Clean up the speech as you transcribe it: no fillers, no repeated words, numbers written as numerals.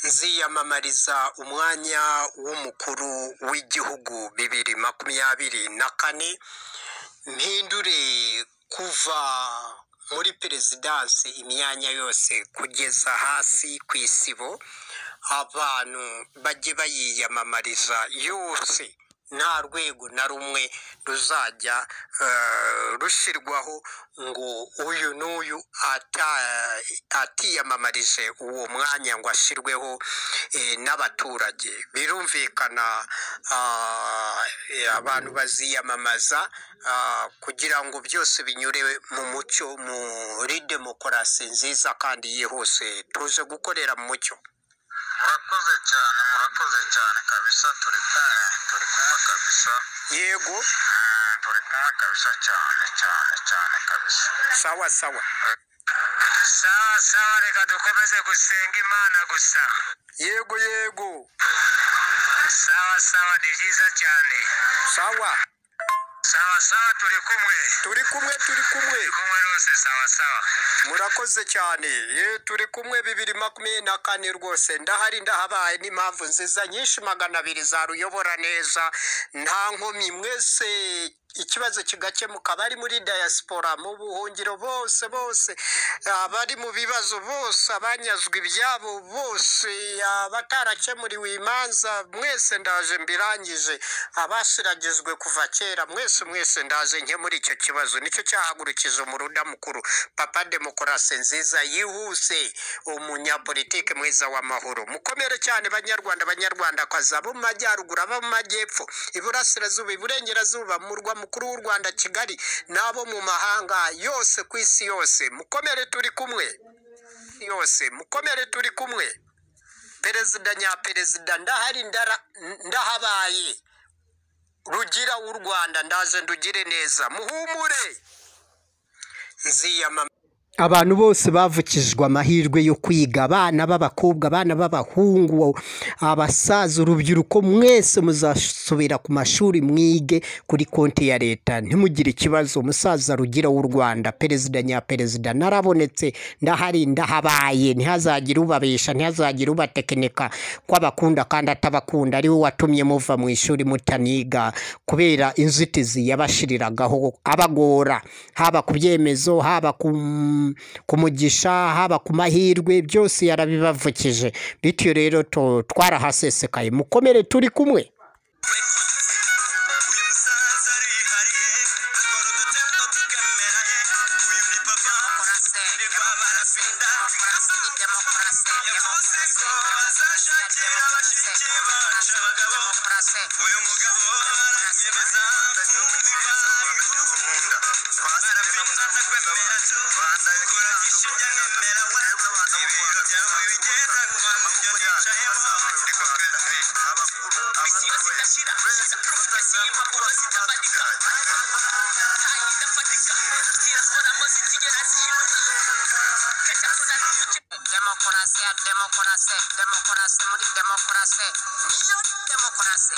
nziyamamariza umwanya w'umukuru w'igihugu 2024 mpindure kuva muri perezidansi imyanya yose kugeza hasi ku isibo abantu bajye bayiyamamariza yose nta rwego na rumwe ruzajya rushirwaho ngo uyu n'uyu atiyamamarije uwo mwanya ngo ashirweho n'abaturage. Birumvikana abantu baziyamamaza kugira ngo byose binyure mu mucyo muri demokarasi nziza kandi yihuse. Tuje gukorera mu mucyo. Murakoze cyane kabisa, turi kumwe kabisa. Yego turi kumwe kabisa cyane kabisa. Sawa Reka dukomeze gusenga Imana gusa. Yego Sawa ni byiza cyane. sawa turi kumwe rwose. Sawa murakoze cyane. Turi kumwe 2024 rwose ndahari ndahabaye n'impamvu nziza nyinshi 200 za ruyobora neza nta nkomi mwese. Ikibazo kigakemuka bari muri diaspora mu buhungiro bose abari mu bibazo bose abanyazwe ibyabo bose abatarakemuriwe imanza mwese ndaje mbirangije abashiragizwe kuva kera mwese ndaje nke muri icyo kibazo. Nicyo cyahagurukije umuruda mukuru papa demokarasi nziza yihuse umunyapolitike mwiza w'amahoro. Mukomere cyane banyarwandakazi abo mu majyaruguru abo mu majyepfo iburasirazuba iburengerazuba mu murwa mukuru w'u Rwanda Kigali nabo mu mahanga yose ku isi yose. Mukomere turi kumwe perezida nyaperezida ndahari ndahabaye rugira w'u Rwanda ndaje ndugire neza muhumure. Abantu bose bavukijwe amahirwe yo kwiga, abana b'abakobwa abana b'abahungu abasaza urubyiruko mwese muzasubira ku mashuri mwige kuri konti ya leta ntimugire ikibazo. Umusaza rugira w'u Rwanda perezida nyaperezida narabonetse ndahari ndahabaye. Ntihazagire ubabesha ntihazagire ubatekinika ko abakunda kandi atabakunda ari we watumye muva mu ishuri mutaniga kubera inzitizi yabashiriragaho abagora haba ku byemezo haba ku mugisha haba ku mahirwe byose yarabibavukije. Bityo rero twarahasesekaye. Mukomere turi kumwe. Demokarasi muri demokarasi niyo demokarasi.